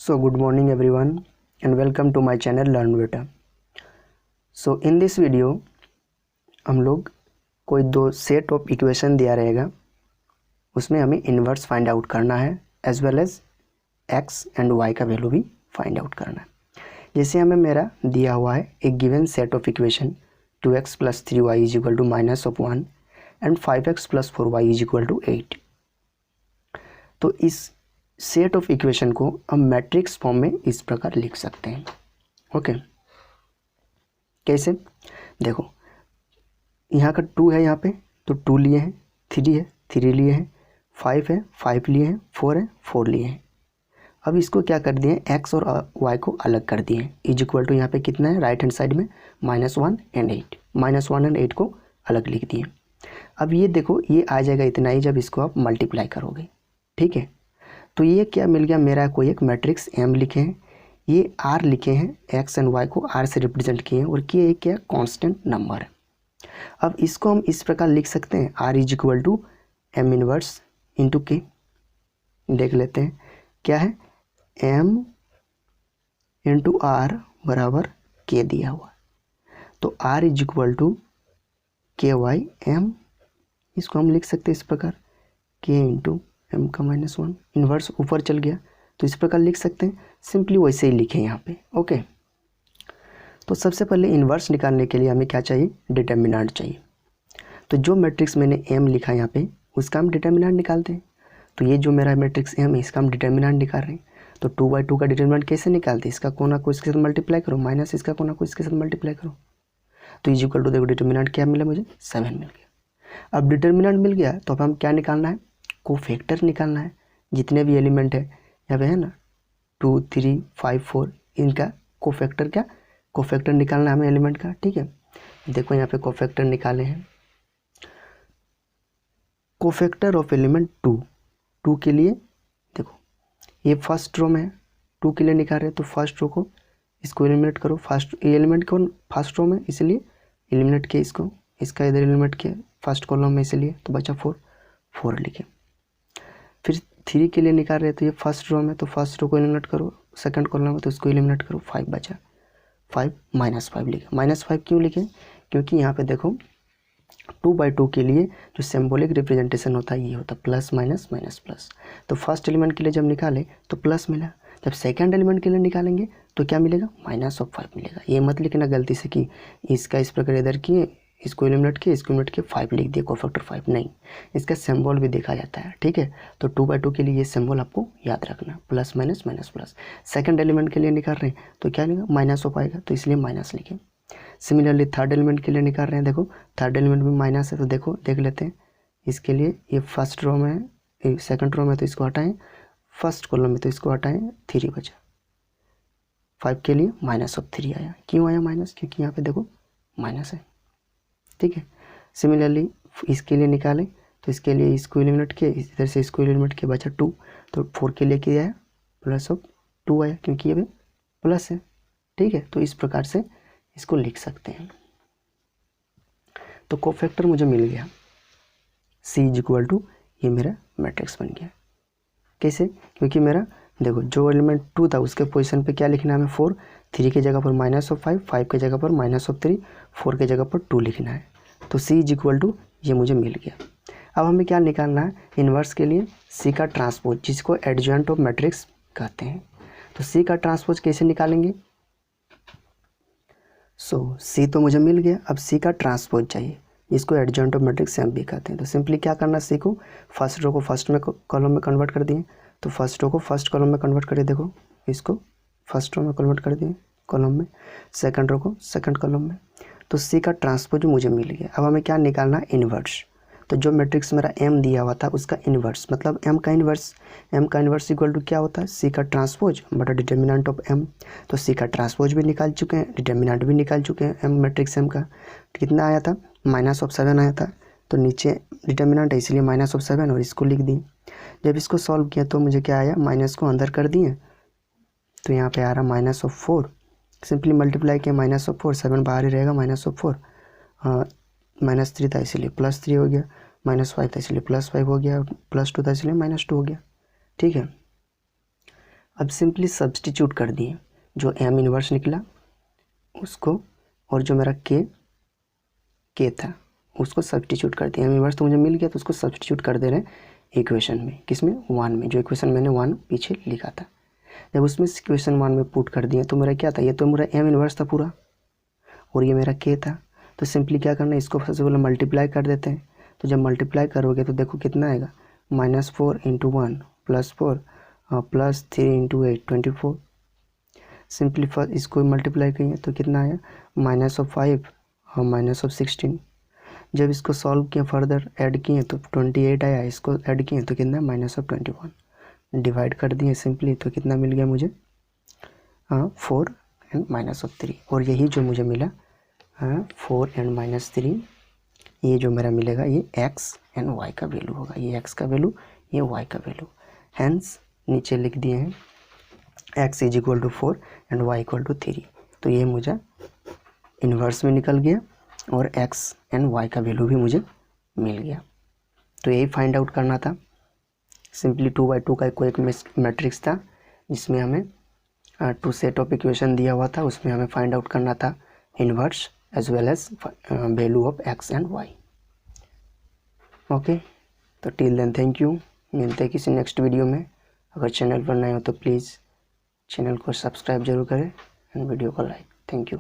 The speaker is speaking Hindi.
So good morning everyone and welcome to my channel Learn Beta. So in this video हम लोग कोई दो सेट ऑफ इक्वेशन दिया रहेगा, उसमें हमें इन्वर्स फाइंड आउट करना है as well as x and y का वैल्यू भी फाइंड आउट करना है। जैसे हमें मेरा दिया हुआ है एक given set of equation 2x + 3y = -1 and 5x + 4y = 8। तो इस सेट ऑफ इक्वेशन को हम मैट्रिक्स फॉर्म में इस प्रकार लिख सकते हैं। ओके, कैसे? देखो यहाँ का 2 है, यहाँ पे तो 2 लिए हैं, 3 है 3 लिए हैं, 5 है 5 लिए हैं, 4 है 4 लिए हैं। अब इसको क्या कर दिए, एक्स और वाई को अलग कर दिए, = यहाँ पे कितना है राइट हैंड साइड में -1 एंड 8, -1 एंड 8 को अलग लिख दिए। अब ये देखो ये आ जाएगा इतना ही जब इसको आप मल्टीप्लाई करोगे, ठीक है। तो ये क्या मिल गया, मेरा कोई एक मैट्रिक्स एम लिखे हैं, ये आर लिखे हैं, एक्स एंड वाई को आर से रिप्रेजेंट किए हैं और ये क्या कांस्टेंट नंबर है। अब इसको हम इस प्रकार लिख सकते हैं, आर = एम इनवर्स इंटू के। देख लेते हैं क्या है, एम इंटू आर बराबर के दिया हुआ, तो आर = KY एम, इसको हम लिख सकते हैं इस प्रकार, के इंटू एम का -1, इन्वर्स ऊपर चल गया तो इस प्रकार लिख सकते हैं, सिंपली वैसे ही लिखें यहाँ पे। ओके, तो सबसे पहले इन्वर्स निकालने के लिए हमें क्या चाहिए, डिटर्मिनेंट चाहिए। तो जो मैट्रिक्स मैंने एम लिखा यहाँ पे उसका हम डिटर्मिनेंट निकालते हैं। तो ये जो मेरा मैट्रिक्स एम है इसका हम डिटर्मिनेंट निकाल रहे हैं। तो 2/2 का डिटर्मिनेंट कैसे निकालते हैं, इसका कोना को इसके साथ मल्टीप्लाई करो, माइनस इसका कोना को इसके साथ मल्टीप्लाई करो, तो = देखो डिटर्मिनेंट क्या मिला मुझे, 7 मिल गया। अब डिटर्मिनेंट मिल गया तो अब हम क्या निकालना है, कोफैक्टर निकालना है। जितने भी एलिमेंट है यहाँ पे है ना 2 3 5 4, इनका कोफैक्टर क्या, कोफैक्टर निकालना है हमें एलिमेंट का, ठीक है। देखो यहाँ पे कोफैक्टर निकाले हैं, कोफैक्टर ऑफ एलिमेंट 2 के लिए देखो ये फर्स्ट रो में है, 2 के लिए निकाल रहे हैं तो फर्स्ट रो को इसको एलिमिनेट करो, फर्स्ट एलिमेंट को फर्स्ट रो में इसलिए एलिमिनेट किया इसको, इसका इधर एलिमिनेट किया फर्स्ट कॉलम में इसलिए, तो बचा 4 लिखे। फिर 3 के लिए निकाल रहे हैं तो ये फर्स्ट रो में, तो फर्स्ट रो को एलिमिनेट करो, सेकंड कॉलम में तो इसको एलिमिनेट करो, 5 बचा, 5 -5 लिखे। -5 क्यों लिखे, क्योंकि यहाँ पे देखो 2/2 के लिए जो सिंबॉलिक रिप्रेजेंटेशन होता है ये होता है प्लस माइनस माइनस प्लस। तो फर्स्ट एलिमेंट के लिए जब निकाले तो प्लस मिला, जब सेकंड एलिमेंट के लिए निकालेंगे तो क्या मिलेगा, -5 मिलेगा। ये मत लिखना गलती से कि इसका इस प्रकार इधर किए, इसको एलिमिनेट किए, इसको एलिमिनेट किए, 5 लिख दिए कोफैक्टर 5, नहीं, इसका सिंबल भी देखा जाता है, ठीक है। तो 2/2 के लिए ये सिंबल आपको याद रखना, plus minus minus plus. Second element के लिए निकाल रहे हैं तो क्या लिखा, -ऑफ आएगा तो इसलिए माइनस लिखे। सिमिलरली थर्ड एलिमेंट के लिए निकाल रहे हैं, देखो थर्ड एलिमेंट में माइनस है तो देखो देख लेते हैं, इसके लिए ये फर्स्ट रो में है, सेकंड रो में तो इसको हटाएं, फर्स्ट कॉलम में तो इसको हटाएं, 3 बचा। 5 के लिए -3 आया, क्यों आया माइनस, क्योंकि यहाँ पे देखो माइनस है, ठीक है। सिमिलरली इसके लिए निकालें तो इसके लिए इसको एलिमिनेट किया, इधर से इसको एलिमिनेट किया, बचा 2, तो 4 के लिए क्या आया, +2 आया, क्योंकि ये प्लस है, ठीक है। तो इस प्रकार से इसको लिख सकते हैं। तो कोफैक्टर मुझे मिल गया, C = ये मेरा मैट्रिक्स बन गया। कैसे, क्योंकि मेरा देखो जो एलिमेंट 2 था उसके पोजीशन पे क्या लिखना है हमें, 4, 3 की जगह पर -5, 5 की जगह पर -3, 4 की जगह पर 2 लिखना है। तो C = ये मुझे मिल गया। अब हमें क्या निकालना है, इन्वर्स के लिए C का ट्रांसपोज, जिसको एडजॉइंट ऑफ मैट्रिक्स कहते हैं। तो C का ट्रांसपोज कैसे निकालेंगे, C तो मुझे मिल गया, अब C का ट्रांसपोज चाहिए, इसको एडजॉइंट ऑफ मैट्रिक्स एम भी कहते हैं। तो सिंपली क्या करना, C को फर्स्ट रो को फर्स्ट में कॉलम में कन्वर्ट कर दिए, तो फर्स्ट रो को फर्स्ट कॉलम में कन्वर्ट करिए, देखो इसको फर्स्ट रो में कन्वर्ट कर दिए कॉलम में, सेकंड रो को सेकंड कॉलम में, तो C का ट्रांसपोज मुझे मिल गया। अब हमें क्या निकालना है, इन्वर्स। तो जो मैट्रिक्स मेरा M दिया हुआ था उसका इन्वर्स, मतलब M का इन्वर्स, = क्या होता है, C का ट्रांसपोज बटा डिटर्मिनेंट ऑफ M। तो C का ट्रांसपोज भी निकाल चुके हैं, डिटर्मिनेंट भी निकाल चुके हैं, M मैट्रिक्स M का कितना आया था, -7 आया था। तो नीचे डिटर्मिनेंट है इसलिए -7 और इसको लिख दिए। जब इसको सॉल्व किया तो मुझे क्या आया, माइनस को अंदर कर दिए तो यहाँ पे आ रहा -4, सिंपली मल्टीप्लाई किया, -4, 7 बाहर ही रहेगा, -4, -3 था इसलिए +3 हो गया, -5 था इसलिए +5 हो गया, +2 था इसलिए -2 हो गया, ठीक है। अब सिंपली सब्सटीट्यूट कर दिए, जो एम इनवर्स निकला उसको और जो मेरा के था उसको सब्सटीट्यूट कर दिया। एम इनवर्स तो मुझे मिल गया तो उसको सब्सटीट्यूट कर दे रहे हैं इक्वेशन में, किसमें 1 में, जो इक्वेशन मैंने 1 पीछे लिखा था। जब उसमें इक्वेशन 1 में पुट कर दिया तो मेरा क्या था, ये तो मेरा एम इनवर्स था पूरा और ये मेरा के था। तो सिंपली क्या करना है, इसको सबसे पहले मल्टीप्लाई कर देते हैं। तो जब मल्टीप्लाई करोगे तो देखो कितना आएगा, -4 × 1 +4 +3 × 8 24। सिंपली फर्स्ट इसको मल्टीप्लाई करिए तो कितना आया, -5 और -16। जब इसको सॉल्व किए फर्दर ऐड किए तो 28 आया, इसको ऐड किए तो कितना -21। डिवाइड कर दिए सिंपली तो कितना मिल गया मुझे, 4 एंड -3। और यही जो मुझे मिला 4 एंड -3, ये जो मेरा मिलेगा ये x एंड y का वैल्यू होगा। ये x का वैल्यू, ये y का वैल्यू। हैंस नीचे लिख दिए हैं x = 4 एंड y = 3। तो ये मुझे इन्वर्स में निकल गया और x एंड y का वैल्यू भी मुझे मिल गया। तो यही फाइंड आउट करना था। सिंपली 2/2 का कोई एक मैट्रिक्स था जिसमें हमें 2 सेट ऑफ इक्वेशन दिया हुआ था, उसमें हमें फाइंड आउट करना था inverse as well as value of x and y। Okay, तो टिल देन थैंक यू, मिलते हैं किसी नेक्स्ट वीडियो में। अगर चैनल पर नए हो तो प्लीज़ चैनल को सब्सक्राइब जरूर करें एंड वीडियो को लाइक। Thank you.